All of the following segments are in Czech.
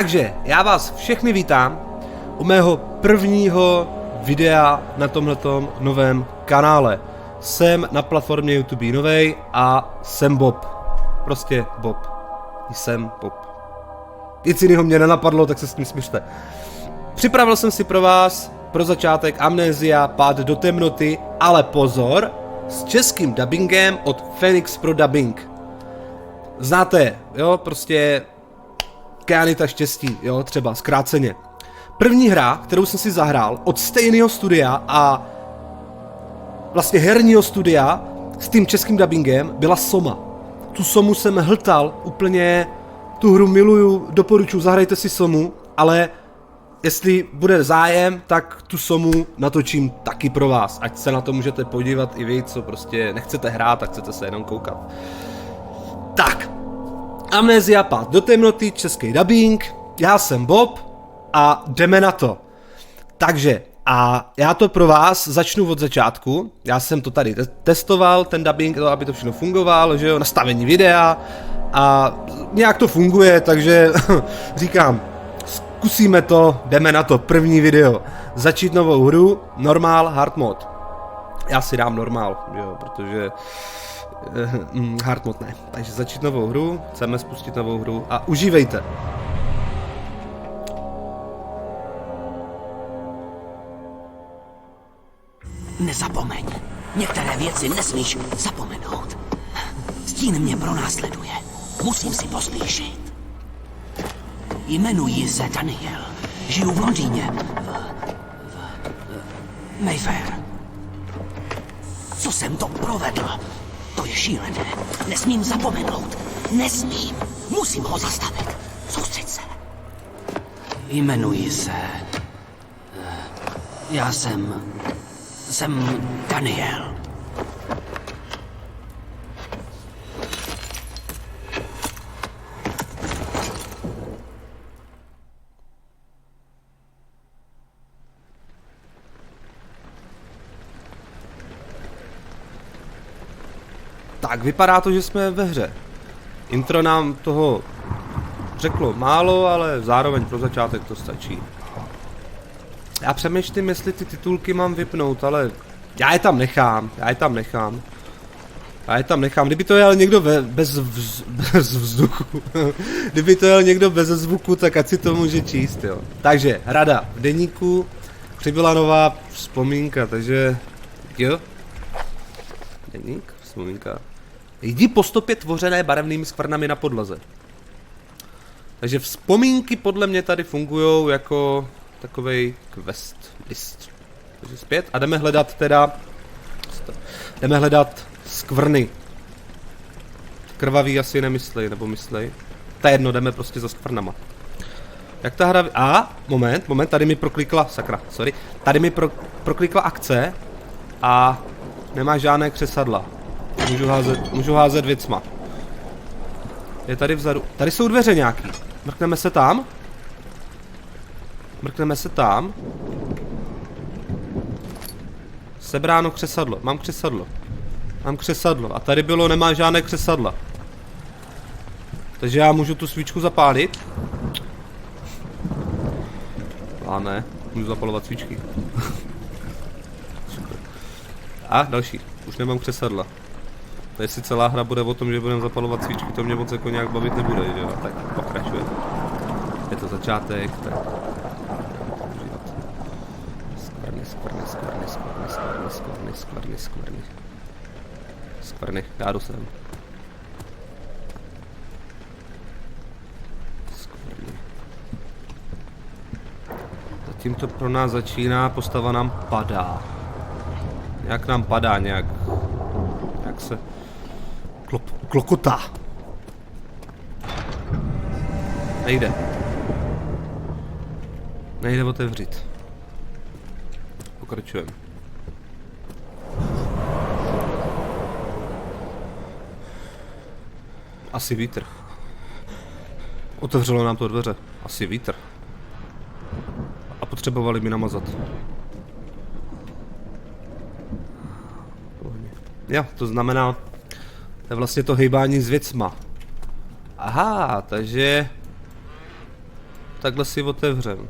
Takže já vás všechny vítám u mého prvního videa na tomhletom novém kanále. Jsem na platformě YouTube novej a jsem Bob. Prostě Bob. Jsem Bob. Nic jiného mě nenapadlo, tak se s tím směřte. Připravil jsem si pro vás pro začátek Amnesia Pád do temnoty, ale pozor, s českým dubbingem od Phoenix Pro Dubbing. Znáte, jo, prostě Kyanita štěstí, jo, třeba zkráceně. První hra, kterou jsem si zahrál od stejného studia a vlastně herního studia s tím českým dubbingem byla Soma. Tu Somu jsem hltal úplně, tu hru miluju, doporučuji, zahrajte si Somu, ale jestli bude zájem, tak tu Somu natočím taky pro vás, ať se na to můžete podívat i vy, co prostě nechcete hrát a chcete se jenom koukat. Tak, Amnesia Pád do temnoty, český dubbing, já jsem Bob a jdeme na to. Takže, a já to pro vás začnu od začátku, já jsem to tady testoval, ten dubbing, aby to všechno fungovalo, že jo, nastavení videa a nějak to funguje, takže říkám, zkusíme to, jdeme na to, první video, začít novou hru, normál, hard mode. Já si dám normál, jo, protože hard mode ne, takže začít novou hru, chceme spustit novou hru a užívejte. Nezapomeň. Některé věci nesmíš zapomenout. Stín mě pronásleduje. Musím si pospíšit. Jmenuji se Daniel. Žiju v Londýně. V Mayfair. Co jsem to provedl? To je šílené. Nesmím zapomenout. Nesmím. Musím ho zastavit. Soustřeď se. Jmenuji se... Já jsem Daniel. Tak, vypadá to, že jsme ve hře. Intro nám toho řeklo málo, ale zároveň pro začátek to stačí. Já přemýšlím, jestli ty titulky mám vypnout, ale já je tam nechám. Kdyby to jel někdo bez vzduchu, kdyby to jel někdo bez zvuku, tak ať si to může číst, jo. Takže, rada v deníku, přibyla nová vzpomínka, takže, jo. Deník, vzpomínka. Jdi po stopě tvořené barevnými skvrnami na podlaze. Takže vzpomínky podle mě tady fungujou jako takovej quest list. Takže zpět a jdeme hledat skvrny. Krvavý asi nemyslej, nebo myslej. To je jedno, jdeme prostě za skvrnama. Jak ta hra... moment, tady mi proklikla, sakra, sorry. Tady mi proklikla akce a nemá žádné křesadla. Můžu házet věcma. Je tady vzadu. Tady jsou dveře nějaký. Mrkneme se tam. Sebráno křesadlo. Mám křesadlo. A tady bylo, nemá žádné křesadla. Takže já můžu tu svíčku zapálit. A ne, můžu zapalovat svíčky. Super. A další. Už nemám křesadla. Tady si celá hra bude o tom, že budeme zapalovat svíčky, to mě moc jako nějak bavit nebude, že jo? Tak pokračujeme. Je to začátek, tak... Skvrny, já jdu sem. Skvrny. Zatím to pro nás začíná, postava nám padá. Nějak nám padá, nějak se... klokotá. Nejde otevřít. Pokračujeme. Asi vítr. Otevřelo nám to dveře. Asi vítr. A potřebovali mi namazat. Jo, to znamená, to je vlastně to hejbání s věcma. Aha, takže takhle si otevřem.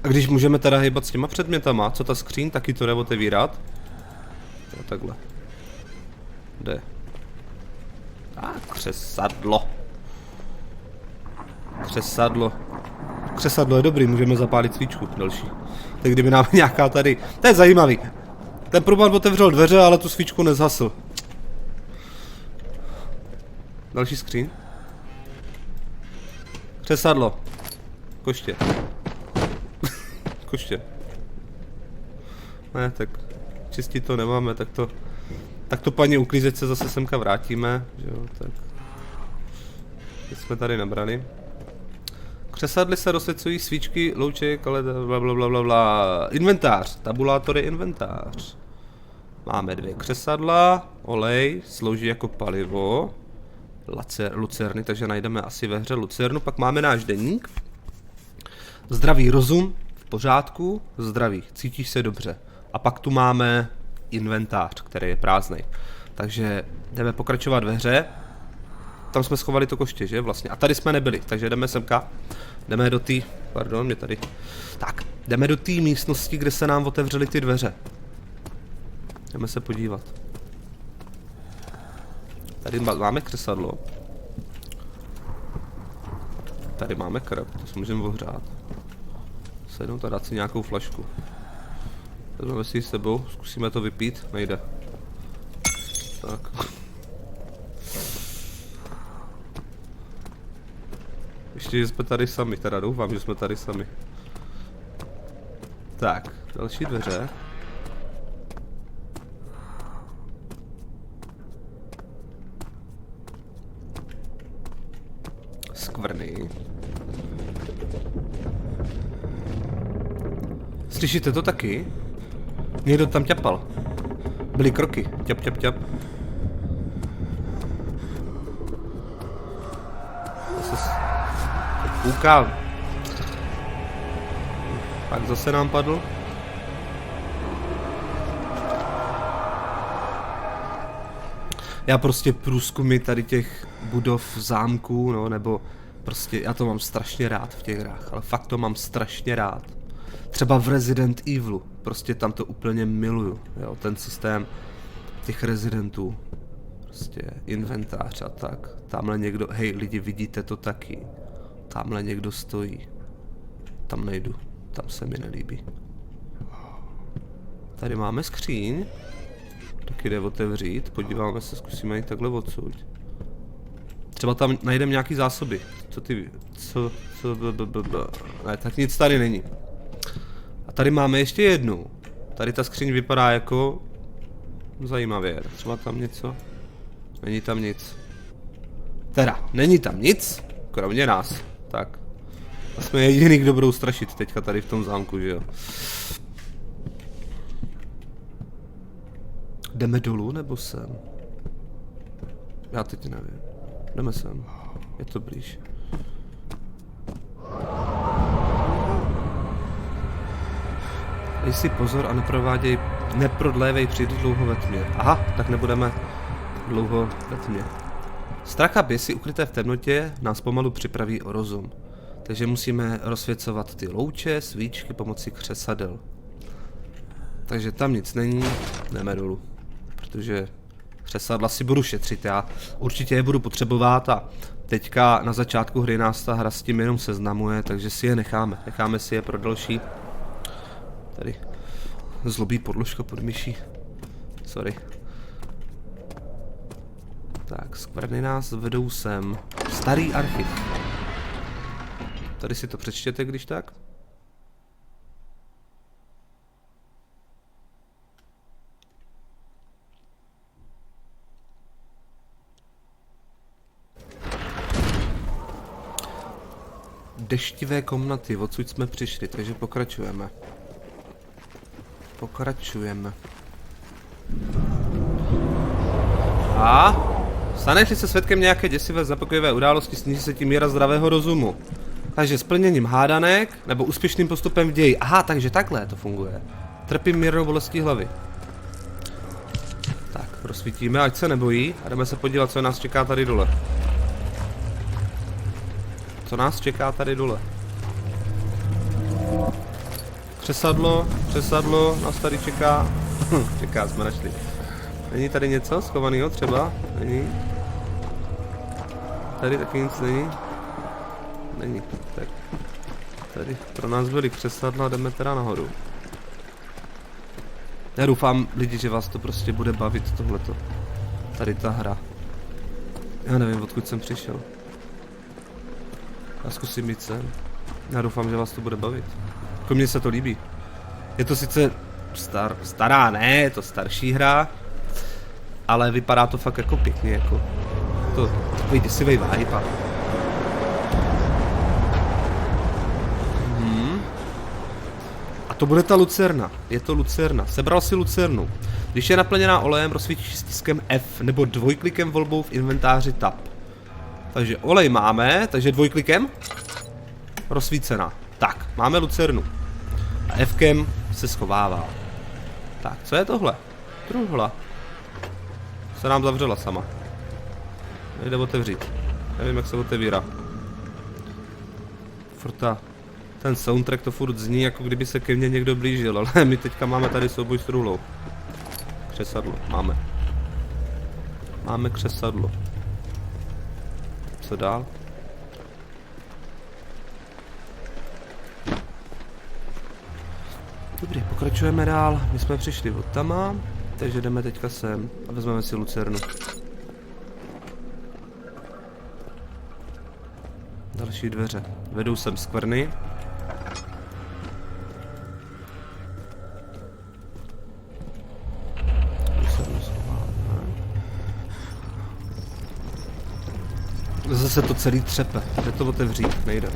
A když můžeme teda hýbat s těma předmětama, co ta skříň, taky to jde otevírat. Jo, takhle. Jde. Křesadlo. Křesadlo je dobrý, můžeme zapálit svíčku další. Tak kdyby nám nějaká tady... To je zajímavý. Ten problém otevřel dveře, ale tu svíčku nezhasl. Další skříň. Křesadlo. Koště. Koště. Ne, tak čistit to nemáme, tak to paní uklízečce zase semka vrátíme, že jo, tak. Teď jsme tady nabrali. Křesadly se rozsvěcují svíčky, louček, ale blablabla. Inventář, tabulátor je inventář. Máme 2 křesadla, olej, slouží jako palivo. Lucerny, takže najdeme asi ve hře lucernu. Pak máme náš deník. Zdravý rozum, v pořádku, zdravý, cítíš se dobře. A pak tu máme inventář, který je prázdný. Takže jdeme pokračovat ve hře. Tam jsme schovali to koště, že vlastně. A tady jsme nebyli, takže jdeme semka. Jdeme do té, pardon, mě tady. Tak, jdeme do té místnosti, kde se nám otevřely ty dveře. Jdeme se podívat. Tady máme křesadlo. Tady máme krb, to si můžeme ohřát. Sednout a dát si nějakou flašku. Vezmeme si ji s sebou, zkusíme to vypít, nejde. Tak. Ještě, že jsme tady sami, teda doufám, že jsme tady sami. Tak, další dveře. Skvrny. Slyšíte to taky? Někdo tam ťapal. Byly kroky. Ťap, ťap, ťap. Zase koukám. Pak zase nám padl. Já prostě průzkumy tady těch budov zámků, no, nebo prostě já to mám strašně rád v těch hrách, ale fakt to mám strašně rád. Třeba v Resident Evilu, prostě tam to úplně miluju, jo, ten systém těch rezidentů, prostě inventář a tak. Tamhle někdo, hej lidi, vidíte to taky, tamhle někdo stojí, tam nejdu, tam se mi nelíbí. Tady máme skříň, taky jde otevřít, podíváme se, zkusíme jít takhle odsud. Třeba tam najdeme nějaký zásoby, ne, tak nic tady není. A tady máme ještě jednu. Tady ta skříň vypadá jako zajímavě. Třeba tam něco? Není tam nic. Teda, není tam nic, kromě nás. Tak. A jsme jediný, kdo budou strašit teďka tady v tom zámku, že jo. Jdeme dolů nebo sem? Já teď nevím. Jdeme sem. Je to blíž. Dej si pozor a neprodlévej příliš dlouho ve tmě. Aha, tak nebudeme dlouho ve tmě. Strach a běsy ukryté v temnotě nás pomalu připraví o rozum. Takže musíme rozsvěcovat ty louče, svíčky pomocí křesadel. Takže tam nic není, jdeme dolů. Protože křesadla si budu šetřit, já určitě je budu potřebovat a teďka na začátku hry nás ta hra s tím jenom seznamuje, takže si je necháme. Necháme si je pro další. Tady zlobí podložka pod myší. Sorry. Tak, skvrny nás vedou sem. Starý archiv. Tady si to přečtěte, když tak. Deštivé komnaty, odsud jsme přišli, takže pokračujeme. A staneš se svědkem nějaké děsivé zapokojivé události, sníží se tím míra zdravého rozumu. Takže splněním hádanek, nebo úspěšným postupem v ději. Aha, takže takhle to funguje. Trpím mírnou bolestí hlavy. Tak, rozsvítíme, ať se nebojí a jdeme se podívat, co nás čeká tady dole. Co nás čeká tady dole? Přesadlo, nás tady čeká. Čeká, jsme našli. Není tady něco schovaného třeba? Není. Tady taky nic není. Není. Tak. Tady pro nás byly přesadla, jdeme teda nahoru. Já doufám, lidi, že vás to prostě bude bavit tohleto. Tady ta hra. Já nevím, odkud jsem přišel. Já zkusím jít sem. Já doufám, že vás to bude bavit. Jako mně se to líbí. Je to sice stará, ne, je to starší hra, ale vypadá to fakt jako pěkně, jako to takový děsivý vibe. A to bude ta lucerna, je to lucerna. Sebral si lucernu. Když je naplněná olejem, rozsvítíš stiskem F nebo dvojklikem volbou v inventáři Tab. Takže olej máme, takže dvojklikem rozsvícená. Tak, máme lucernu. A Fkem se schovává. Tak, co je tohle? Truhla. Se nám zavřela sama. Nejde otevřít. Nevím, jak se otevírá. Furta. Ten soundtrack to furt zní, jako kdyby se ke mně někdo blížil, ale my teďka máme tady souboj s truhlou. Křesadlo, máme. Máme křesadlo. Co dál? Dobrý, pokračujeme dál. My jsme přišli od tama, takže jdeme teďka sem a vezmeme si lucernu. Další dveře. Vedou sem skvrny. Zase to celý třepe. Jde to otevřít, nejde.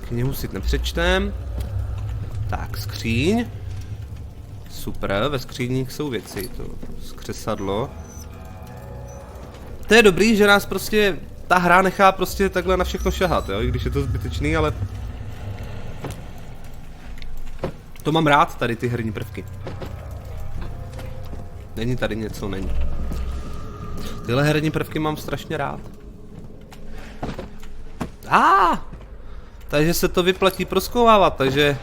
Knihu si nepřečtem. Tak, skříň. Super, ve skříních jsou věci. To skřesadlo. To je dobrý, že nás prostě ta hra nechá prostě takhle na všechno šahat, jo? I když je to zbytečný, ale to mám rád, tady ty herní prvky. Není tady něco, není. Tyhle herní prvky mám strašně rád. Takže se to vyplatí prozkoumávat, takže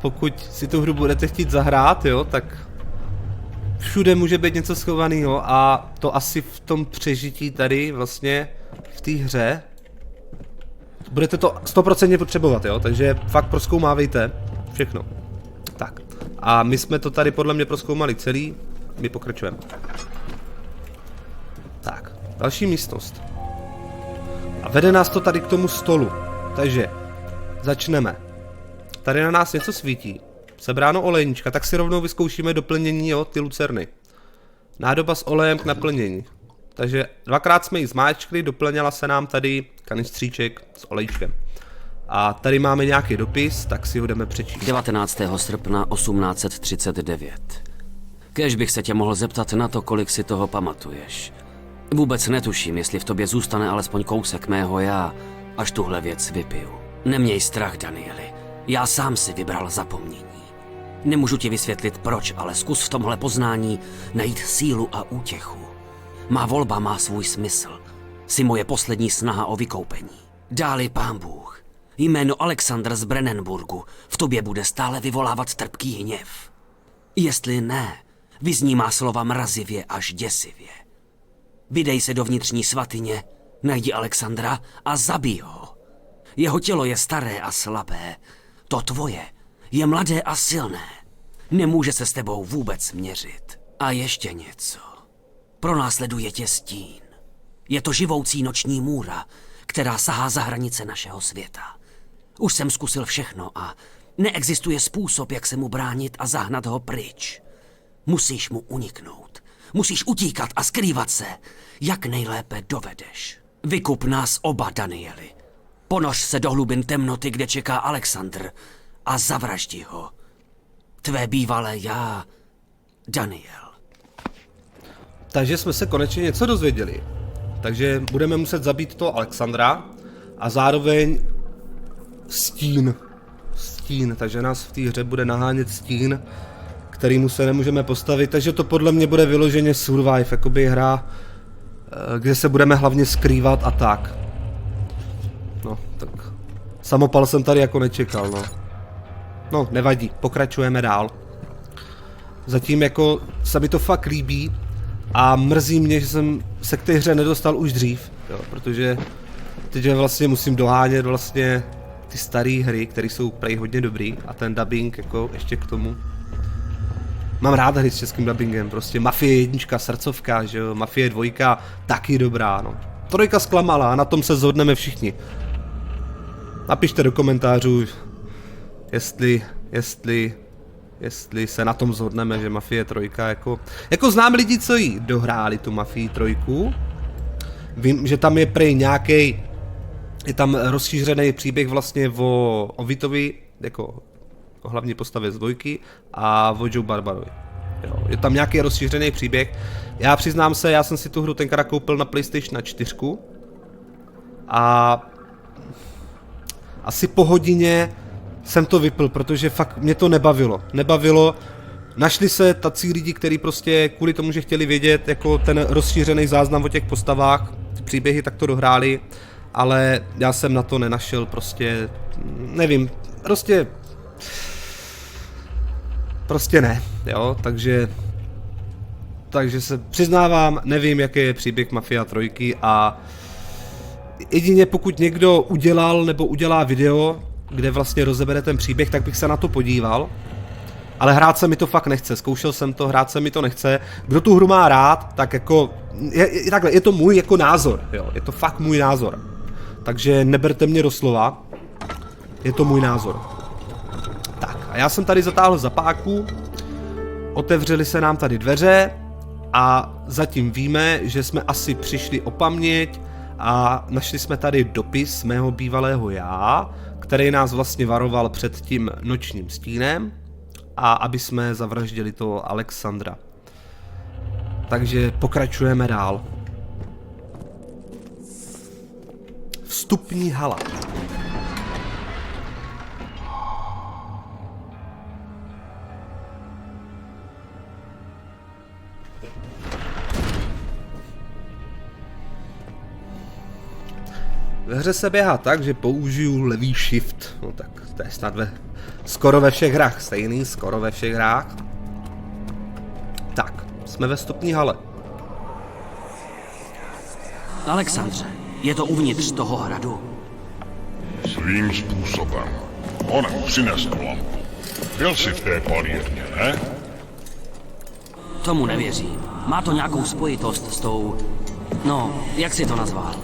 pokud si tu hru budete chtít zahrát, jo, tak všude může být něco schovaného a to asi v tom přežití tady vlastně v té hře budete to 100% potřebovat, jo, takže fakt prozkoumávejte všechno. Tak a my jsme to tady podle mě prozkoumali celý, my pokračujeme. Tak, další místnost. A vede nás to tady k tomu stolu, takže začneme. Tady na nás něco svítí. Sebráno olejnička, tak si rovnou vyzkoušíme doplnění, jo, ty lucerny. Nádoba s olejem k naplnění. Takže dvakrát jsme ji zmáčkli, doplněla se nám tady kanistříček s olejčkem. A tady máme nějaký dopis, tak si ho jdeme přečíst. 19. srpna 1839. Kéž bych se tě mohl zeptat na to, kolik si toho pamatuješ. Vůbec netuším, jestli v tobě zůstane alespoň kousek mého já, až tuhle věc vypiju. Neměj strach, Danieli. Já sám si vybral zapomnění. Nemůžu ti vysvětlit proč, ale zkus v tomhle poznání najít sílu a útěchu. Má volba má svůj smysl. Jsi moje poslední snaha o vykoupení. Dáli Pán Bůh. Jméno Alexandra z Brennenburgu v tobě bude stále vyvolávat trpký hněv. Jestli ne, vyzní má slova mrazivě až děsivě. Vydej se do vnitřní svatyně, najdi Alexandra a zabij ho. Jeho tělo je staré a slabé. To tvoje je mladé a silné. Nemůže se s tebou vůbec měřit. A ještě něco. Pronásleduje tě stín. Je to živoucí noční můra, která sahá za hranice našeho světa. Už jsem zkusil všechno a neexistuje způsob, jak se mu bránit a zahnat ho pryč. Musíš mu uniknout. Musíš utíkat a skrývat se, jak nejlépe dovedeš. Vykup nás oba, Danieli. Ponoř se do hlubin temnoty, kde čeká Alexandr, a zavraždi ho. Tvé bývalé já, Daniel. Takže jsme se konečně něco dozvěděli. Takže budeme muset zabít toho Alexandra a zároveň stín. Stín, takže nás v té hře bude nahánět stín, kterýmu se nemůžeme postavit, takže to podle mě bude vyloženě survive, jakoby hra, kde se budeme hlavně skrývat a tak. tak samopal jsem tady jako nečekal, no. No, nevadí, pokračujeme dál. Zatím jako se mi to fakt líbí a mrzí mě, že jsem se k té hře nedostal už dřív, jo, protože teď vlastně musím dohánět vlastně ty staré hry, které jsou prej hodně dobrý a ten dubbing jako ještě k tomu. Mám rád hry s českým dubbingem, prostě Mafie 1, srdcovka, že jo, Mafie 2, taky dobrá, no. 3 zklamala a na tom se shodneme všichni. Napište do komentářů, jestli se na tom shodneme, že Mafie 3 jako znám lidi, co jí dohráli tu Mafii 3. Vím, že tam je prej nějaký, je tam rozšířený příběh vlastně o Vitovi, jako o hlavní postavě z 2 a o Joe Barbarovi. Jo, je tam nějaký rozšířený příběh. Já přiznám se, já jsem si tu hru tenkrát koupil na PlayStation 4 a asi po hodině jsem to vypl, protože fakt mě to nebavilo. Našli se tací lidi, kteří prostě kvůli tomu, že chtěli vědět jako ten rozšířený záznam o těch postavách, ty příběhy, tak to dohráli, ale já jsem na to nenašel, prostě nevím, prostě ne, jo, takže se přiznávám, nevím, jaký je příběh Mafia 3 a jedině pokud někdo udělal nebo udělá video, kde vlastně rozebere ten příběh, tak bych se na to podíval. Ale hrát se mi to fakt nechce, zkoušel jsem to, hrát se mi to nechce. Kdo tu hru má rád, tak jako, takhle, je to můj jako názor, jo, je to fakt můj názor. Takže neberte mě doslova, je to můj názor. Tak, a já jsem tady zatáhl zapáku, otevřely se nám tady dveře a zatím víme, že jsme asi přišli o paměť a našli jsme tady dopis mého bývalého já, který nás vlastně varoval před tím nočním stínem a aby jsme zavraždili toho Alexandra. Takže pokračujeme dál. Vstupní hala. Ve hře se běhá tak, že použiju levý shift. No tak to je snad skoro ve všech hrách stejný, skoro ve všech hrách. Tak, jsme ve vstupní hale. Alexandře, je to uvnitř toho hradu? Svým způsobem. Onem, přines tu lampu. Byl jsi v té palírně, ne? Tomu nevěřím. Má to nějakou spojitost s tou... No, jak si to nazval?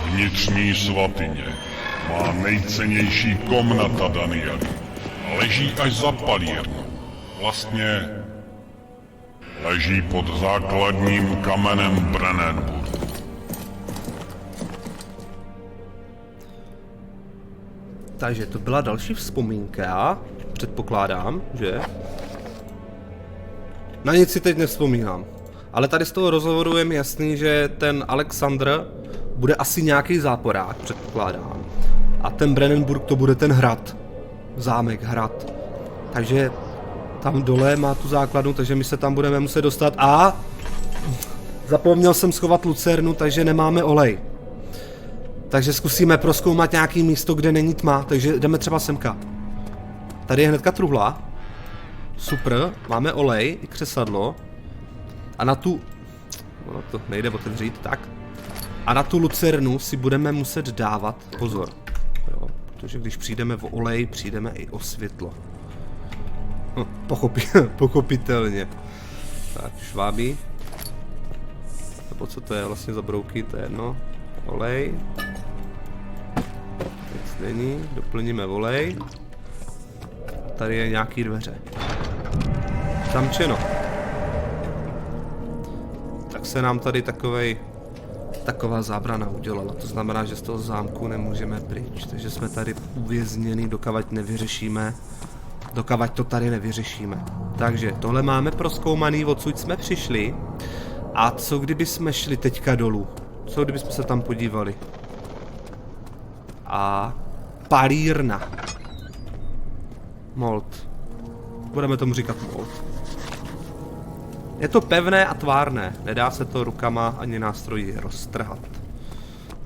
Vnitřní svatyně. Má nejcennější komnata Danieli. Leží až za palírnou. Vlastně... leží pod základním kamenem Brennenburgu. Takže to byla další vzpomínka, předpokládám, že? Na nic si teď nevzpomínám. Ale tady z toho rozhovoru je mi jasný, že ten Alexandr bude asi nějaký záporák, předpokládám. A ten Brennenburg to bude ten hrad. Zámek, hrad. Takže tam dole má tu základnu, takže my se tam budeme muset dostat. A zapomněl jsem schovat lucernu, takže nemáme olej. Takže zkusíme prozkoumat nějaký místo, kde není tma, takže jdeme třeba semka. Tady je hnedka truhla. Super, máme olej i křesadlo. A na tu... ono to nejde otevřít, tak. A na tu lucernu si budeme muset dávat pozor. Jo, protože když přijdeme o olej, přijdeme i o světlo. Pochopitelně. Tak, šváby. Nebo co to je vlastně za brouky, to je jedno. Olej. Nic není, doplníme olej. Tady je nějaký dveře. Zamčeno. Tak se nám tady taková zábrana udělala. To znamená, že z toho zámku nemůžeme pryč. Takže jsme tady uvězněni, dokavať nevyřešíme. Dokavať to tady nevyřešíme. Takže tohle máme prozkoumaný, odsud jsme přišli. A co kdyby jsme šli teďka dolů? Co kdyby jsme se tam podívali? A palírna. Mold. Budeme tomu říkat mold. Je to pevné a tvárné. Nedá se to rukama ani nástroji roztrhat.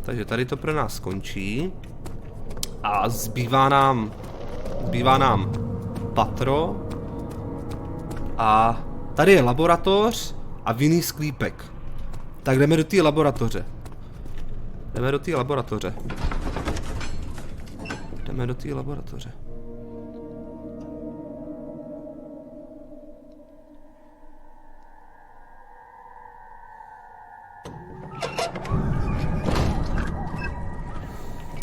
Takže tady to pro nás skončí. A zbývá nám patro. A tady je laboratoř a vinný sklípek. Tak jdeme do té laboratoře.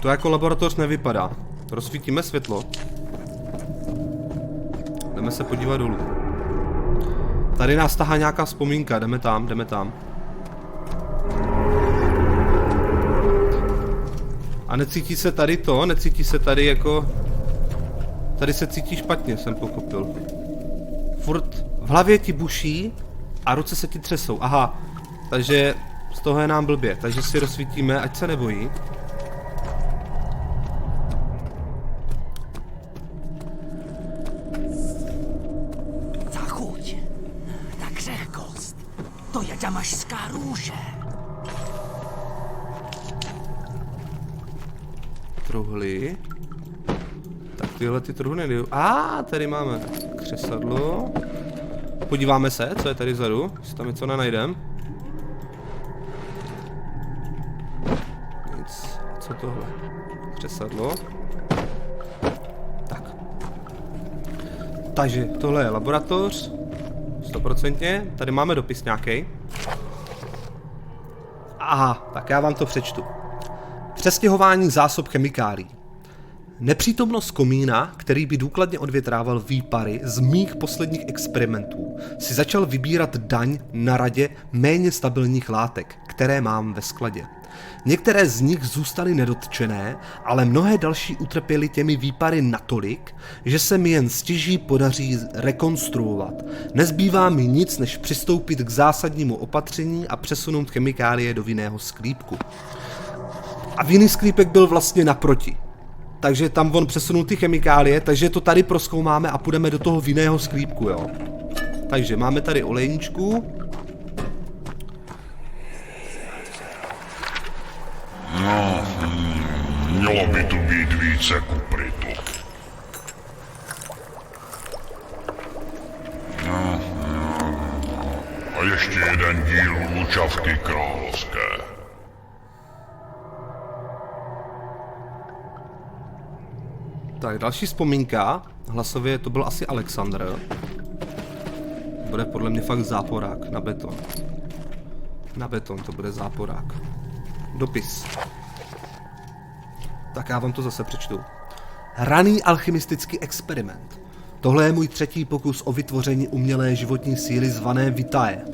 To jako laboratoř nevypadá. Rozsvítíme světlo. Jdeme se podívat dolů. Tady nás tahá nějaká vzpomínka, jdeme tam. A necítí se tady to, necítí se tady jako... Tady se cítí špatně, jsem pochopil. Furt v hlavě ti buší a ruce se ti třesou, aha. Takže z toho je nám blbě, takže si rozsvítíme, ať se nebojí. Ta chuť, ta křehkost, to je damašská růže. Truhly. Tak tyhle ty truhly nejdou. Tady máme křesadlo. Podíváme se, co je tady vzadu, jestli tam něco nenajdem. Nic. Co tohle? Křesadlo. Tak. Takže tohle je laboratoř. 100%. Tady máme dopis nějaký. Aha, tak já vám to přečtu. Přestěhování zásob chemikálií. Nepřítomnost komína, který by důkladně odvětrával výpary z mých posledních experimentů, si začal vybírat daň na radě méně stabilních látek, které mám ve skladě. Některé z nich zůstaly nedotčené, ale mnohé další utrpěly těmi výpary natolik, že se mi jen stěží podaří rekonstruovat. Nezbývá mi nic, než přistoupit k zásadnímu opatření a přesunout chemikálie do vinného sklípku. A vinný sklípek byl vlastně naproti. Takže tam on přesunul ty chemikálie, takže to tady prozkoumáme a půjdeme do toho vinného sklípku, jo. Takže máme tady olejničku. No, mělo by tu být více kupritu. A ještě jeden díl lučavky královské. Tak, další vzpomínka. Hlasově to byl asi Alexandr. Bude podle mě fakt záporák na beton. Na beton to bude záporák. Dopis. Tak já vám to zase přečtu. Raný alchymistický experiment. Tohle je můj třetí pokus o vytvoření umělé životní síly zvané Vitae.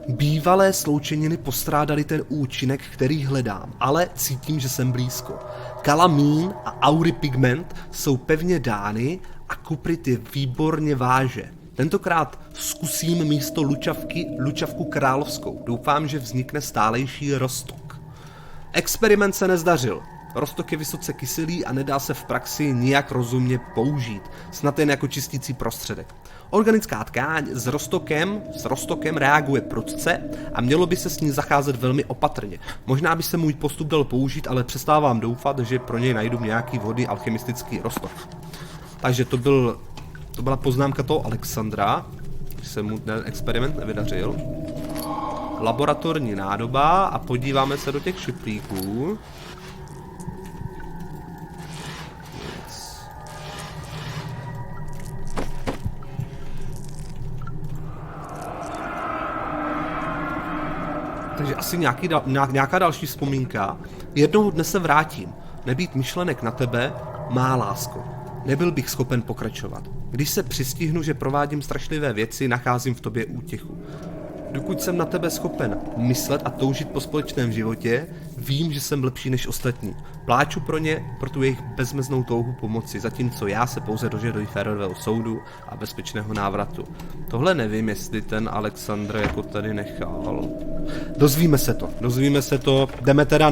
Bývalé sloučeniny postrádaly ten účinek, který hledám, ale cítím, že jsem blízko. Kalamín a auripigment jsou pevně dány a kuprit je výborně váže. Tentokrát zkusím místo lučavku královskou. Doufám, že vznikne stálejší roztok. Experiment se nezdařil. Roztok je vysoce kyselý a nedá se v praxi nijak rozumně použít, snad jen jako čistící prostředek. Organická tkáň s roztokem reaguje prudce a mělo by se s ní zacházet velmi opatrně. Možná by se můj postup dal použít, ale přestávám doufat, že pro něj najdu nějaký vhodný alchymistický roztok. Takže to byla poznámka toho Alexandra, že se mu ten experiment nevydařil. Laboratorní nádoba a podíváme se do těch šuplíků. Takže asi nějaká další vzpomínka. Jednoho dne se vrátím. Nebýt myšlenek na tebe, má lásko. Nebyl bych schopen pokračovat. Když se přistihnu, že provádím strašlivé věci, nacházím v tobě útěchu. Dokud jsem na tebe schopen myslet a toužit po společném životě, vím, že jsem lepší než ostatní. Pláču pro ně, pro tu jejich bezmeznou touhu pomoci, zatímco já se pouze dožaduji férového soudu a bezpečného návratu. Tohle nevím, jestli ten Alexandr jako tady nechal. Dozvíme se to, jdeme teda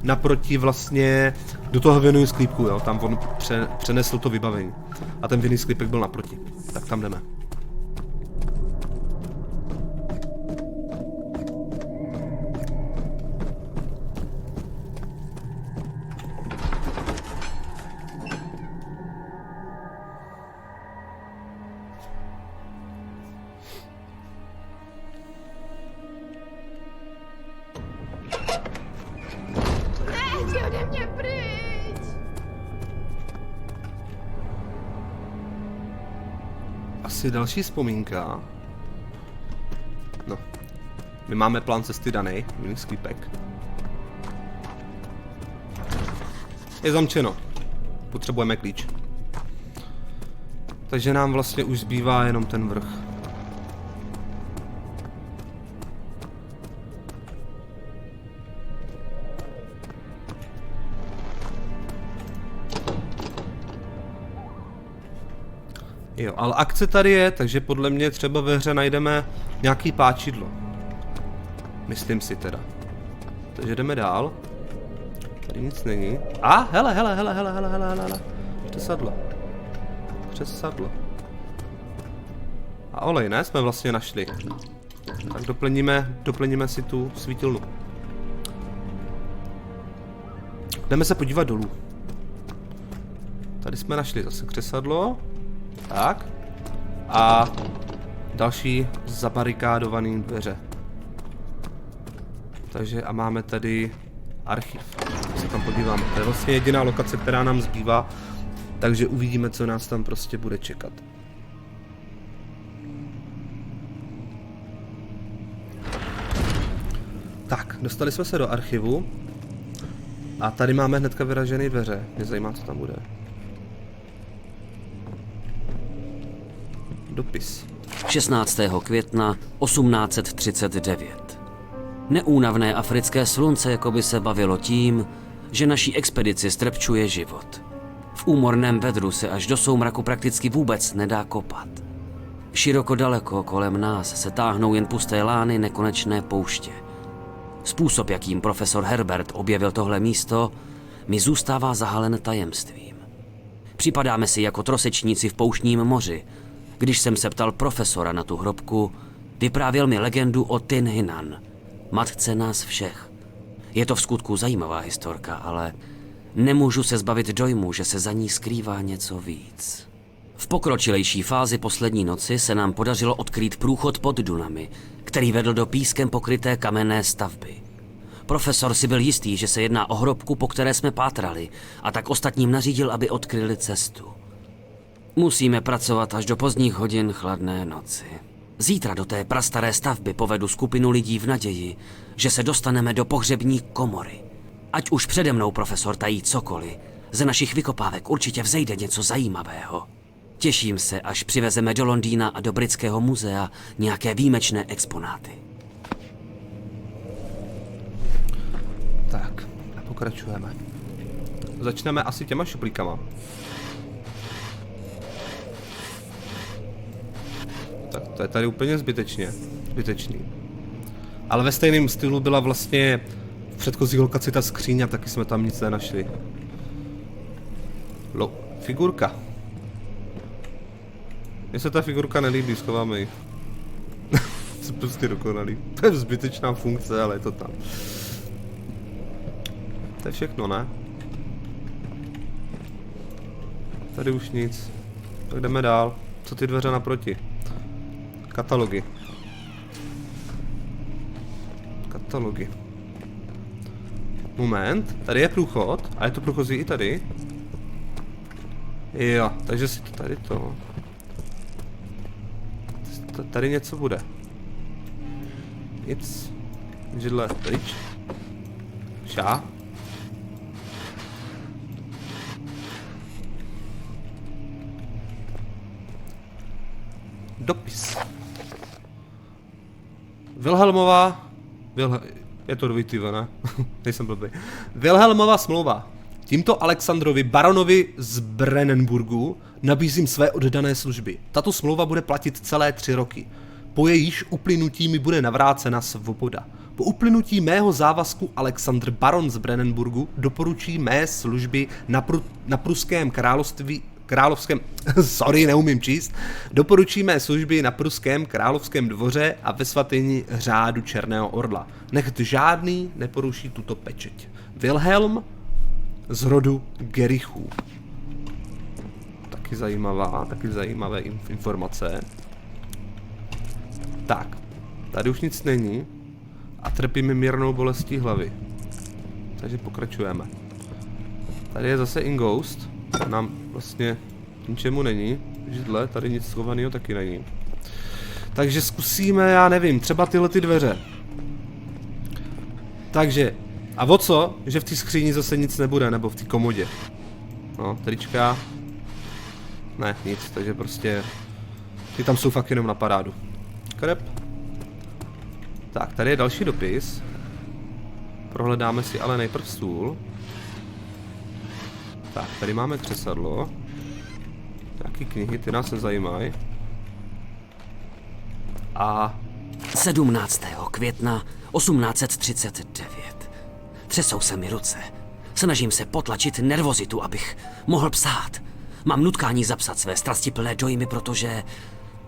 naproti vlastně do toho vinného sklípku, jo, tam on přenesl to vybavení. A ten vinný sklípek byl naproti, tak tam jdeme. asi další vzpomínka. No. My máme plán cesty daný, jiný sklípek. Je zamčeno. Potřebujeme klíč. Takže nám vlastně už zbývá jenom ten vrch. Jo, ale akce tady je, takže podle mě třeba ve hře najdeme nějaký páčidlo. Myslím si teda. Takže jdeme dál. Tady nic není. A, hele. Přes sadlo. A olej, ne? Jsme vlastně našli. Tak doplníme si tu svítilnu. Jdeme se podívat dolů. Tady jsme našli zase křesadlo. Tak. A další zabarikádované dveře. Takže a máme tady archiv. Se tam podíváme. To je vlastně jediná lokace, která nám zbývá. Takže uvidíme, co nás tam prostě bude čekat. Tak, dostali jsme se do archivu. A tady máme hnedka vyražené dveře. Mě zajímá, co tam bude. Dopis. 16. května 1839. Neúnavné africké slunce jako by se bavilo tím, že naší expedici strpčuje život. V úmorném vedru se až do soumraku prakticky vůbec nedá kopat. Široko daleko kolem nás se táhnou jen pusté lány nekonečné pouště. Způsob, jakým profesor Herbert objevil tohle místo, mi zůstává zahalen tajemstvím. Připadáme si jako trosečníci v pouštním moři. Když jsem se ptal profesora na tu hrobku, vyprávěl mi legendu o Tin Hinan, matce nás všech. Je to vskutku zajímavá historka, ale nemůžu se zbavit dojmu, že se za ní skrývá něco víc. V pokročilejší fázi poslední noci se nám podařilo odkrýt průchod pod dunami, který vedl do pískem pokryté kamenné stavby. Profesor si byl jistý, že se jedná o hrobku, po které jsme pátrali, a tak ostatním nařídil, aby odkryli cestu. Musíme pracovat až do pozdních hodin chladné noci. Zítra do té prastaré stavby povedu skupinu lidí v naději, že se dostaneme do pohřební komory. Ať už přede mnou profesor tají cokoliv, ze našich vykopávek určitě vzejde něco zajímavého. Těším se, až přivezeme do Londýna a do Britského muzea nějaké výjimečné exponáty. Tak, a pokračujeme. Začneme asi těma šuplíkama. Tak to je tady úplně zbytečný. Ale ve stejném stylu byla vlastně v předchozí lokaci ta skříň a taky jsme tam nic nenašli. Figurka. Mně se ta figurka nelíbí, schováme ji. Jsem prostě dokonalý. To je zbytečná funkce, ale je to tam. To je všechno, ne? Tady už nic. Tak jdeme dál. Co ty dveře naproti? Katalogy. Moment, tady je průchod. A je to průchozí i tady. Jo, takže si to tady to. Tady něco bude. Nic. Židle pryč. Šá. Dopis. Je to dvojitýve, ne? Nejsem blbý. Wilhelmova smlouva. Tímto Alexandrovi baronovi z Brennenburgu nabízím své oddané služby. Tato smlouva bude platit celé 3 roky. Po jejíž uplynutí mi bude navrácena svoboda. Po uplynutí mého závazku Alexandr baron z Brennenburgu doporučí mé služby na pruském Doporučí mé služby na pruském královském dvoře a ve svatyni řádu Černého orla. Nechť žádný neporuší tuto pečeť. Wilhelm z rodu Gerichů. Taky zajímavé informace. Tak, tady už nic není a trpíme mírnou bolestí hlavy. Takže pokračujeme. Tady je zase Inghoust, nám vlastně ničemu není. židle, tady nic schovaného taky není. Takže zkusíme, já nevím, třeba tyhle ty dveře. Takže, a o co? Že v té skříni zase nic nebude, nebo v té komodě. No, trička. Ne, nic, takže prostě... Ty tam jsou fakt jenom na parádu. Krep. Tak, tady je další dopis. Prohledáme si ale nejprv stůl. Tak, tady máme křesadlo. Nějaký knihy, ty nás nezajímají. A... 17. května 1839. Třesou se mi ruce. Snažím se potlačit nervozitu, abych mohl psát. Mám nutkání zapsat své strastiplné dojmy, protože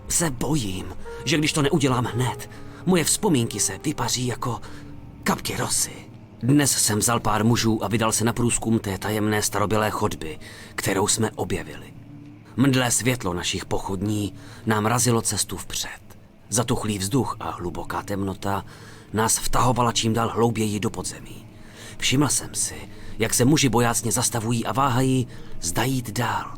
se bojím, že když to neudělám hned, moje vzpomínky se vypaří jako kapky rosy. Dnes jsem vzal pár mužů a vydal se na průzkum té tajemné starobylé chodby, kterou jsme objevili. Mdlé světlo našich pochodní nám razilo cestu vpřed. Zatuchlý vzduch a hluboká temnota nás vtahovala čím dál hlouběji do podzemí. Všiml jsem si, jak se muži bojácně zastavují a váhají, zda jít dál.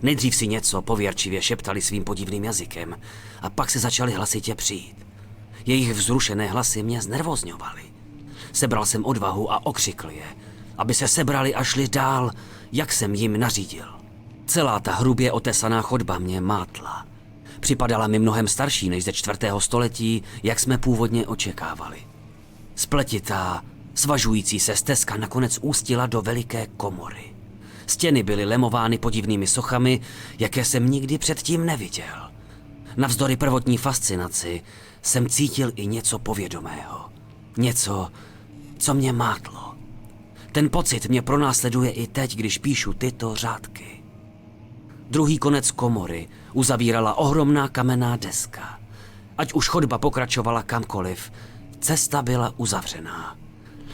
Nejdřív si něco pověrčivě šeptali svým podivným jazykem a pak se začali hlasitě přijít. Jejich vzrušené hlasy mě znervozňovaly. Sebral jsem odvahu a okřikl je, aby se sebrali a šli dál, jak jsem jim nařídil. Celá ta hrubě otesaná chodba mě mátla. Připadala mi mnohem starší než ze 4. století, jak jsme původně očekávali. Spletitá, svažující se stezka nakonec ústila do veliké komory. Stěny byly lemovány podivnými sochami, jaké jsem nikdy předtím neviděl. Navzdory prvotní fascinaci jsem cítil i něco povědomého. Něco, co mě mátlo. Ten pocit mě pronásleduje i teď, když píšu tyto řádky. Druhý konec komory uzavírala ohromná kamenná deska. Ať už chodba pokračovala kamkoliv, cesta byla uzavřená.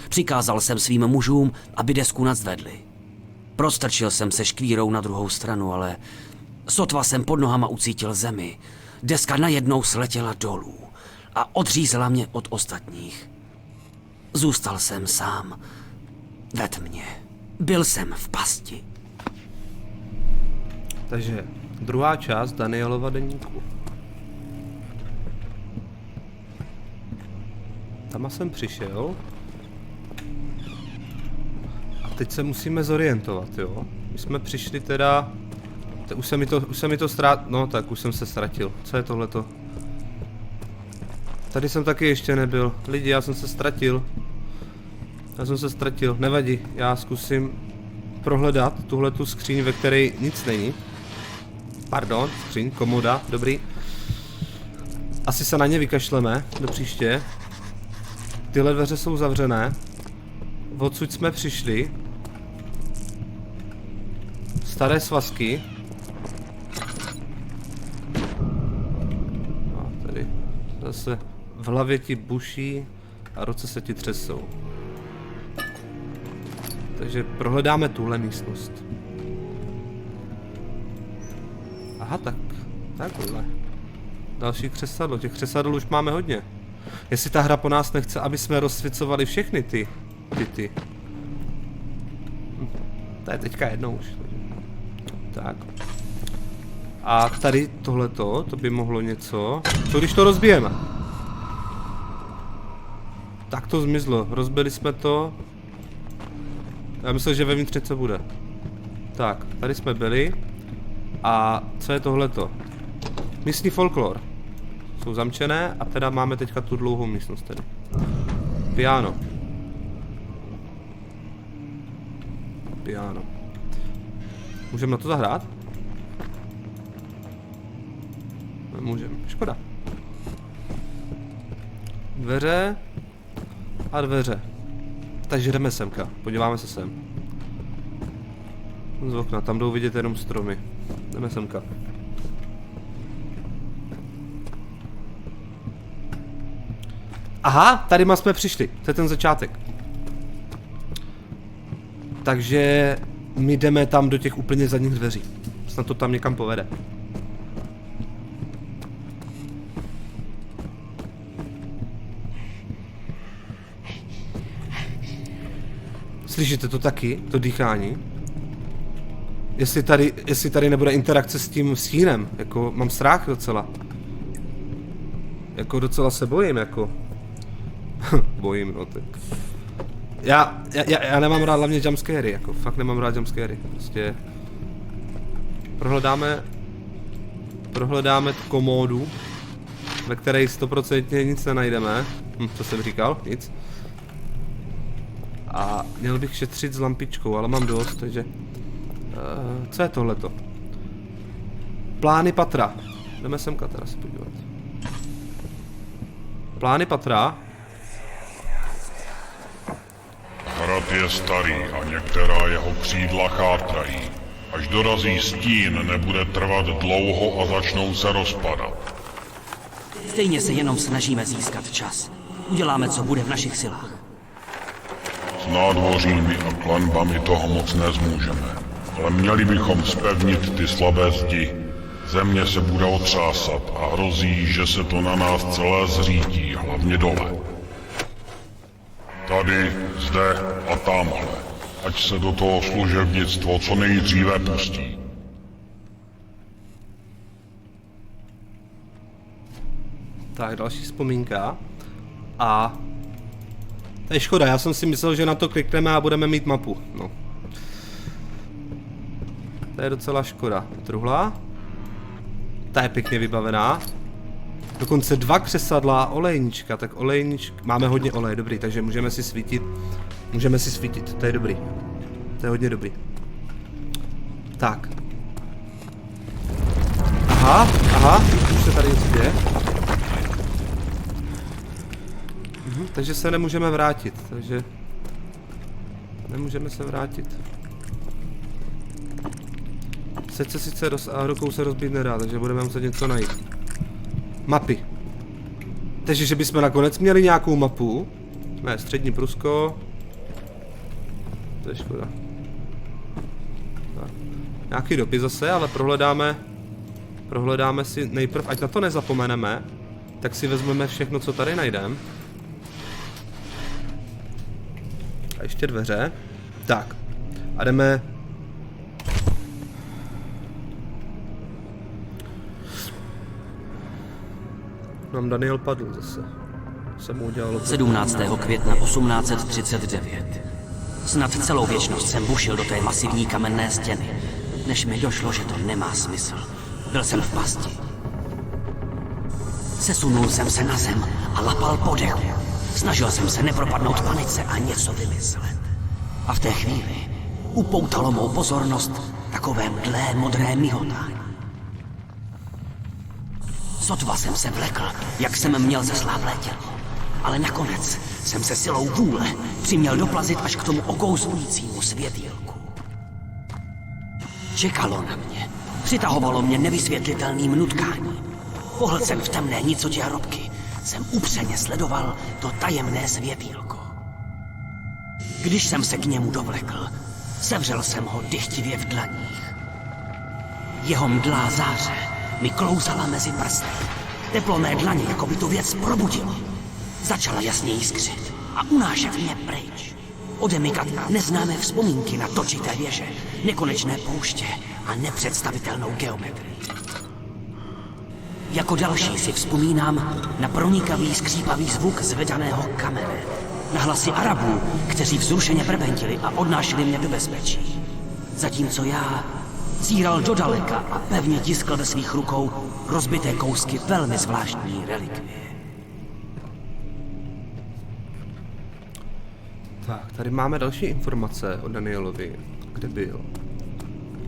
Přikázal jsem svým mužům, aby desku nadzvedli. Prostrčil jsem se škvírou na druhou stranu, ale sotva jsem pod nohama ucítil zemi. Deska najednou sletěla dolů a odřízla mě od ostatních. Zůstal jsem sám ve tmě. Byl jsem v pasti. Takže druhá část Danielova deníku. Tam jsem přišel. A teď se musíme zorientovat, jo. My jsme přišli teda... Už se mi to no tak už jsem se ztratil. Co je tohleto? Tady jsem taky ještě nebyl. Lidi, já jsem se ztratil. Nevadí, já zkusím prohledat tuhletu skříň, ve které nic není. Pardon, skříň, komoda, dobrý. Asi se na ně vykašleme do příště. Tyhle dveře jsou zavřené. Odsud jsme přišli. Staré svazky. A tady zase v hlavě ti buší a ruce se ti třesou. Takže prohledáme tuhle místnost. Aha, takhle. Další křesadlo, těch křesadl už máme hodně. Jestli ta hra po nás nechce, aby jsme rozsvěcovali všechny ty. To je teďka jednou už. Tak. A tady tohleto, to by mohlo něco. Co když to rozbijeme? Tak to zmizlo, rozbili jsme to. Já myslel, že vevnitř něco bude. Tak, tady jsme byli. A co je tohleto? Místní folklor. Jsou zamčené a teda máme teďka tu dlouhou místnost tedy. Piano. Můžeme na to zahrát? Nemůžeme, škoda. Dveře a dveře. Takže jdeme semka, podíváme se sem. Z okna, tam jdou vidět jenom stromy. Jdeme semka. Aha, tady jsme přišli, to je ten začátek. Takže my jdeme tam do těch úplně zadních dveří. Snad to tam někam povede. Slyšíte to taky? To dýchání? jestli tady nebude interakce s tím stínem, jako mám strach docela. Jako docela se bojím, jako. Bojím, no tak. Já nemám rád hlavně jumpscary, jako fakt nemám rád jumpscary, prostě. Prohledáme tu komódu, ve které 100% nic nenajdeme. Co jsem říkal? Nic. A měl bych šetřit s lampičkou, ale mám dost, takže... co je tohleto? Plány patra. Jdeme semka teda se podívat. Plány patra. Hrad je starý a některá jeho křídla chátrají. Až dorazí stín, nebude trvat dlouho a začnou se rozpadat. Stejně se jenom snažíme získat čas. Uděláme, co bude v našich silách. S nádvořími a klenbami toho moc nezmůžeme. Ale měli bychom zpevnit ty slabé zdi. Země se bude otřásat a hrozí, že se to na nás celé zřítí, hlavně dole. Tady, zde a tamhle. Ať se do toho služebnictvo co nejdříve pustí. Tak, další vzpomínka. A... to je škoda, já jsem si myslel, že na to klikneme a budeme mít mapu. No. To je docela škoda. Truhla. Ta je pěkně vybavená. Dokonce 2 křesadla a olejnička, tak olejnička... máme hodně olej, dobrý, takže můžeme si svítit. Můžeme si svítit, to je dobrý. To je hodně dobrý. Tak. Aha, už se tady něco děje. Takže se nemůžeme vrátit, takže... nemůžeme se vrátit. Teď se sice a rukou se rozbít nedá, takže budeme muset něco najít. Mapy. Takže, že bychom nakonec měli nějakou mapu. Ne, střední Prusko. To je škoda. Tak. Nějaký dopis zase, ale prohledáme si nejprv, ať na to nezapomeneme, tak si vezmeme všechno, co tady najdeme. A ještě dveře. Tak. A jdeme... Nám Daniel padl zase. Jsem mu udělal... 17. května 1839. Snad celou věčnost jsem bušil do té masivní kamenné stěny, než mi došlo, že to nemá smysl. Byl jsem v pasti. Sesunul jsem se na zem a lapal po dechu. Snažil jsem se nepropadnout panice a něco vymyslet. A v té chvíli upoutalo mou pozornost takové mdlé modré mihotání. Sotva jsem se vlekl, jak jsem měl zesláblé tělo. Ale nakonec jsem se silou vůle přiměl doplazit až k tomu okouzlujícímu světýlku. Čekalo na mě. Přitahovalo mě nevysvětlitelným nutkáním. Pohled jsem v temné nicotě a robky. Jsem upřeně sledoval to tajemné světýlko. Když jsem se k němu dovlekl, sevřel jsem ho dychtivě v dlaních. Jeho mdlá záře mi klouzala mezi prsty. Teplo mé dlaně jako by tu věc probudilo. Začala jasně jiskřit a unášet mě pryč. Odemykat neznámé vzpomínky na točité věže, nekonečné pouště a nepředstavitelnou geometrii. Jako další si vzpomínám na pronikavý skřípavý zvuk zvedaného kamene, na hlasy Arabů, kteří vzrušeně brbentili a odnášeli mě do bezpečí. Zatímco já círal dodaleka a pevně tiskl ve svých rukou rozbité kousky velmi zvláštní relikvie. Tak, tady máme další informace o Danielovi. Kde byl?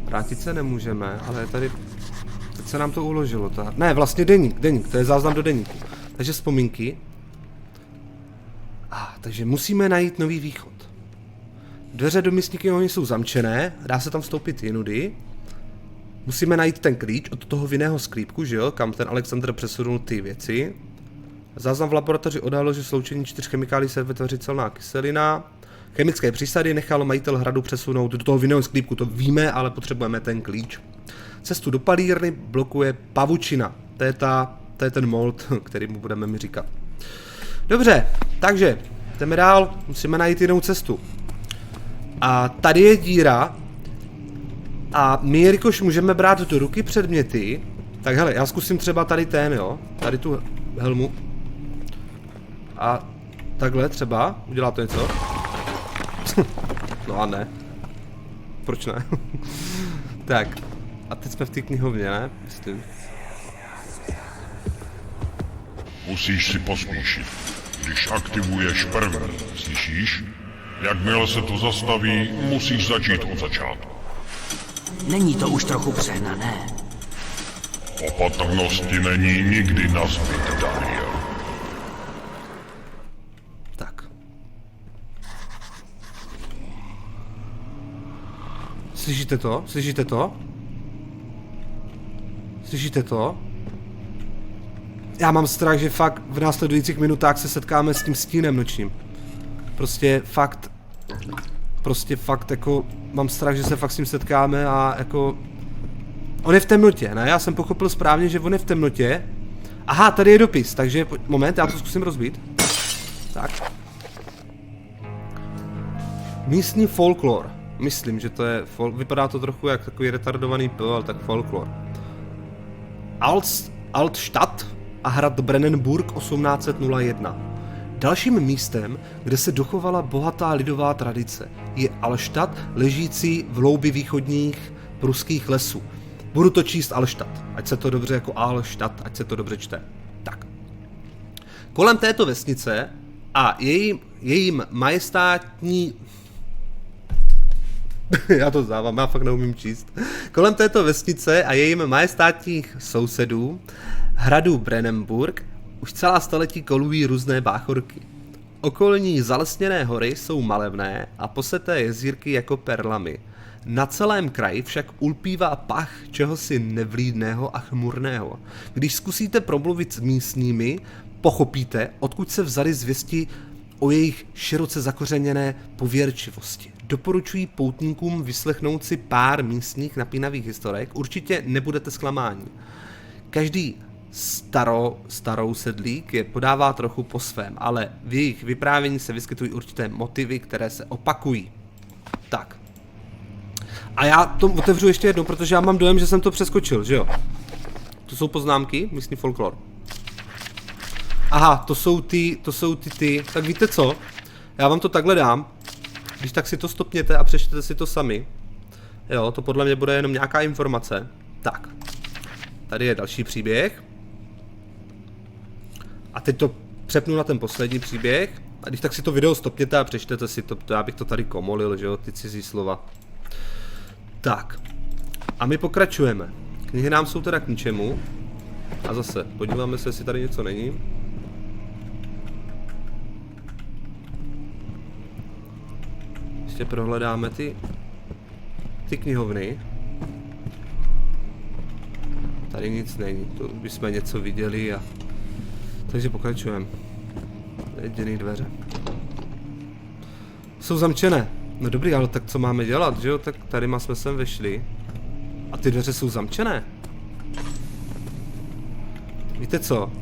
Vrátit se nemůžeme, ale tady... teď se nám to uložilo. Ne, vlastně deník, to je záznam do deníku. Takže vzpomínky. Takže musíme najít nový východ. Dveře do místní oni jsou zamčené, dá se tam vstoupit jinudy. Musíme najít ten klíč od toho vinného sklípku, že jo, kam ten Alexander přesunul ty věci. Záznam v laboratoři odhalil, že sloučení 4 chemikálí se vytvoří celná kyselina. Chemické přísady nechal majitel hradu přesunout do toho vinného sklípku, to víme, ale potřebujeme ten klíč. Cestu do palírny blokuje pavučina. To je ten mold, který mu budeme mi říkat. Dobře, takže jdeme dál, musíme najít jinou cestu. A tady je díra, A my, jelikož můžeme brát do ruky předměty, tak hele, já zkusím třeba tady ten, jo, tady tu helmu. A takhle třeba, udělá to něco? No a ne. Proč ne? Tak, a teď jsme v té knihovně, ne? Myslím. Musíš si pospíšit. Když aktivuješ první, slyšíš? Jakmile se to zastaví, musíš začít od začátku. Není to už trochu přehnané? Opatrnosti není nikdy nazbyt, Daniel. Tak. Slyšíte to? Slyšíte to? Slyšíte to? Já mám strach, že fakt v následujících minutách se setkáme s tím stínem nočním. Prostě fakt jako, mám strach, že se fakt s tím setkáme a jako... On je v temnotě, ne? Já jsem pochopil správně, že on je v temnotě. Aha, tady je dopis, takže moment, já to zkusím rozbít. Tak. Místní folklor. Myslím, že to je, vypadá to trochu jak takový retardovaný pil, ale tak folklor. Altstadt a hrad Brennenburg 1801. Dalším místem, kde se dochovala bohatá lidová tradice, je Altstadt, ležící v hloubi východních pruských lesů. Budu to číst Altstadt, ať se to dobře jako Altstadt, ať se to dobře čte. Tak. Kolem této vesnice a jejím majestátní... Já to zdávám, já fakt neumím číst. Kolem této vesnice a jejím majestátních sousedů, hradu Brennenburg, už celá staletí kolují různé báchorky. Okolní zalesněné hory jsou malebné a poseté jezírky jako perlami. Na celém kraji však ulpívá pach čehosi nevlídného a chmurného. Když zkusíte promluvit s místními, pochopíte, odkud se vzaly zvěsti o jejich široce zakořeněné pověrčivosti. Doporučuji poutníkům vyslechnout si pár místních napínavých historek, určitě nebudete zklamáni. Každý starou sedlík je podává trochu po svém, ale v jejich vyprávění se vyskytují určité motivy, které se opakují. Tak. A já to otevřu ještě jednou, protože já mám dojem, že jsem to přeskočil, že jo? To jsou poznámky, místní folklor. Aha, to jsou ty. Tak víte co? Já vám to takhle dám. Když tak si to stopněte a přečtěte si to sami. Jo, to podle mě bude jenom nějaká informace. Tak. Tady je další příběh. A teď to přepnu na ten poslední příběh. A když tak si to video stopněte a přečtěte si to, já bych to tady komolil, že jo, ty cizí slova. Tak. A my pokračujeme. Knihy nám jsou teda k ničemu. A zase, podíváme se, jestli tady něco není. Ještě prohledáme ty knihovny. Tady nic není, to bychom něco viděli a... Takže pokračujeme. Jediný dveře. Jsou zamčené. No dobrý, ale tak co máme dělat, že jo? Tak tady jsme sem vešli. A ty dveře jsou zamčené. Víte co?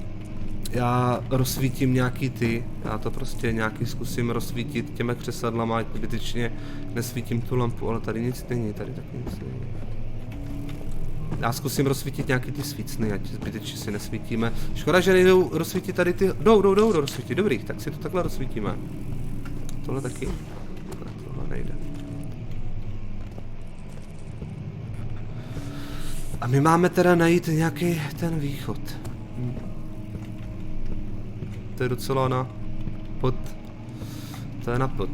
Já rozsvítím nějaký já to prostě nějaký zkusím rozsvítit těmi křesadlama, ať zbytečně nesvítím tu lampu, ale tady nic není, tady taky nic není. Já zkusím rozsvítit nějaký ty svícny, ať zbytečně si nesvítíme. Škoda, že nejdou rozsvítit tady ty, jdou rozsvítit, dobrý, tak si to takhle rozsvítíme. Tohle taky? Ne, tohle nejde. A my máme teda najít nějaký ten východ. To je docela na pod. To je na pod.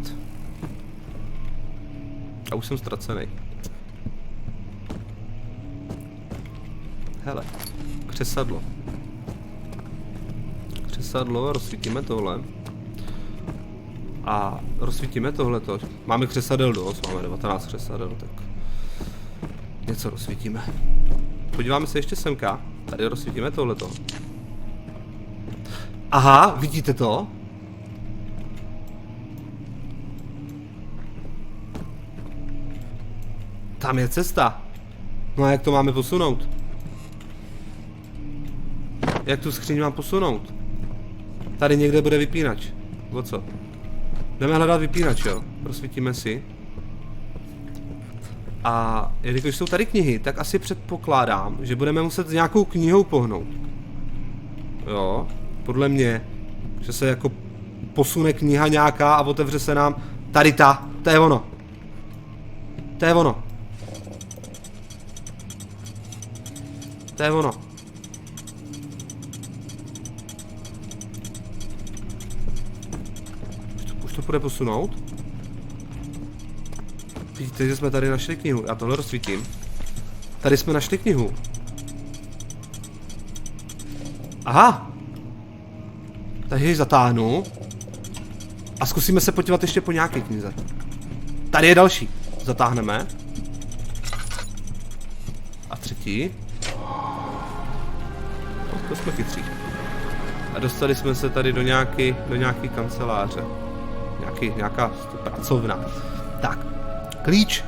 A už jsem ztracený. Hele, křesadlo. Křesadlo, rozsvítíme tohle. A rozsvítíme tohleto. Máme křesadel dost, máme 19 křesadel, tak něco rozsvítíme. Podíváme se ještě semka. Tady rozsvítíme tohleto. Aha, vidíte to? Tam je cesta. No a jak to máme posunout? Jak tu skříň mám posunout? Tady někde bude vypínač. O co? Jdeme hledat vypínač, jo? Rozsvítíme si. A jelikož jsou tady knihy, tak asi předpokládám, že budeme muset s nějakou knihou pohnout. Jo, podle mě, že se jako posune kniha nějaká a otevře se nám tady to je ono. To je ono. To je ono. Už to půjde posunout? Vidíte, že jsme tady našli knihu. Já tohle rozsvítím. Tady jsme našli knihu. Aha! Takže ji zatáhnu. A zkusíme se podívat ještě po nějaké knize. Tady je další. Zatáhneme. A třetí. No, to jsme chytří. A dostali jsme se tady do nějaký kanceláře. Nějaká pracovna. Tak. Klíč.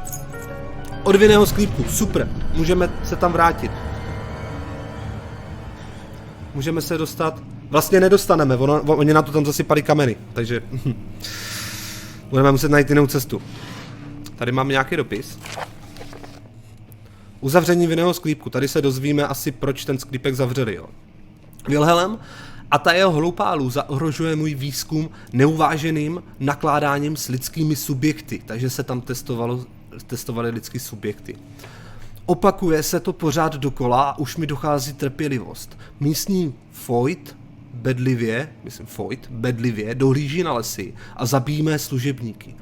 Od vinného sklípku. Super. Můžeme se tam vrátit. Můžeme se dostat. Vlastně nedostaneme. Oni na to tam zasypali kameny. Takže budeme muset najít jinou cestu. Tady máme nějaký dopis. Uzavření vinného sklípku. Tady se dozvíme asi, proč ten sklípek zavřeli, jo. Wilhelm a ta jeho hloupá lůza ohrožuje můj výzkum neuváženým nakládáním s lidskými subjekty. Takže se tam testovaly lidský subjekty. Opakuje se to pořád dokola a už mi dochází trpělivost. Místní Foyt bedlivě dohlíží na lesy a zabíjí mé služebníky.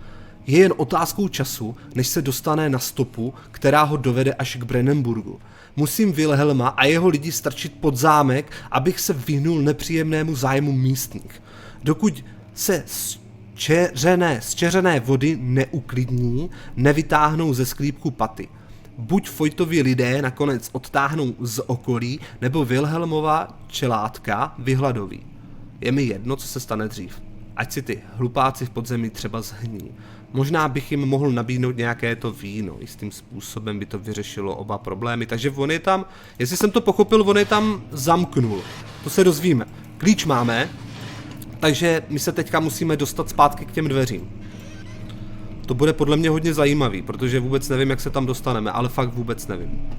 Je jen otázkou času, než se dostane na stopu, která ho dovede až k Brennenburgu. Musím Wilhelma a jeho lidi strčit pod zámek, abych se vyhnul nepříjemnému zájmu místních. Dokud se zčeřené vody neuklidní, nevytáhnou ze sklípku paty. Buď Foytovi lidé nakonec odtáhnou z okolí, nebo Wilhelmova čelátka vyhladoví. Je mi jedno, co se stane dřív. Ať si ty hlupáci v podzemí třeba zhní. Možná bych jim mohl nabídnout nějaké to víno. Jistým způsobem by to vyřešilo oba problémy. Takže on je tam, jestli jsem to pochopil, on je tam zamknul. To se dozvíme. Klíč máme, takže my se teďka musíme dostat zpátky k těm dveřím. To bude podle mě hodně zajímavý, protože vůbec nevím, jak se tam dostaneme, ale fakt vůbec nevím.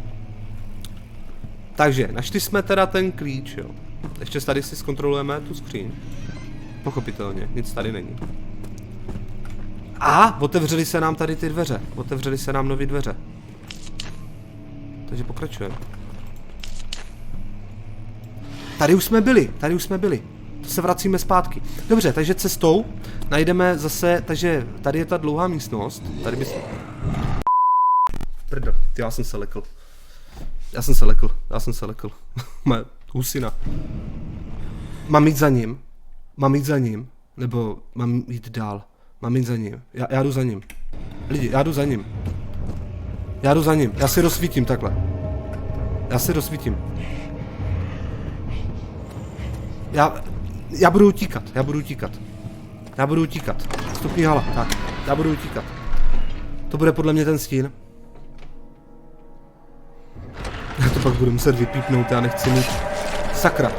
Takže, našli jsme teda ten klíč, jo. Ještě tady si zkontrolujeme tu skříň. Pochopitelně, nic tady není. A otevřeli se nám tady ty dveře. Otevřeli se nám nový dveře. Takže pokračujeme. Tady už jsme byli. To se vracíme zpátky. Dobře, takže cestou najdeme zase, takže tady je ta dlouhá místnost. Tady bys... Prdel, já jsem se lekl. Moje husina. Mám jít za ním? Nebo mám jít dál? Mám jít za ním. Já jdu za ním. Lidi, já jdu za ním. Já si rozsvítím takhle. Já budu utíkat. Stupní hala, tak. Já budu utíkat. To bude podle mě ten stín. Já to pak budu muset vypípnout, já nechci mít... Sakra.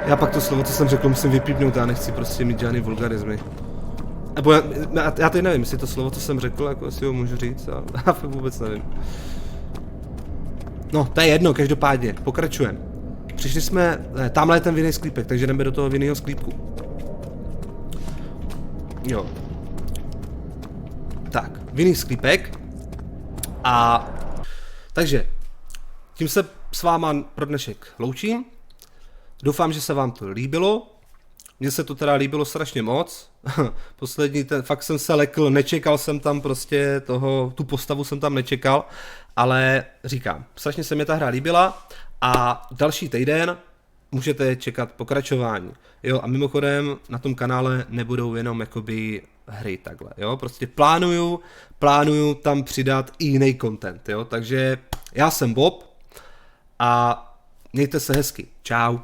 Já pak to slovo, co jsem řekl, musím vypípnout, já nechci prostě mít žádný vulgarizmy. Nebo já teď nevím, jestli to slovo, co jsem řekl, jako si ho můžu říct, já vůbec nevím. No, to je jedno, každopádně, pokračujeme. Přišli jsme, tamhle je ten vinný sklípek, takže jdeme do toho vinného sklípku. Jo. Tak, vinný sklípek. A... Takže, tím se s váma pro dnešek loučím. Doufám, že se vám to líbilo. Mně se to teda líbilo strašně moc. Fakt jsem se lekl, nečekal jsem tam prostě tu postavu jsem tam nečekal, ale říkám, strašně se mi ta hra líbila a další týden můžete čekat pokračování. Jo, a mimochodem na tom kanále nebudou jenom jakoby hry takhle, jo, prostě plánuju tam přidat i jiný content, jo, takže já jsem Bob a mějte se hezky, čau.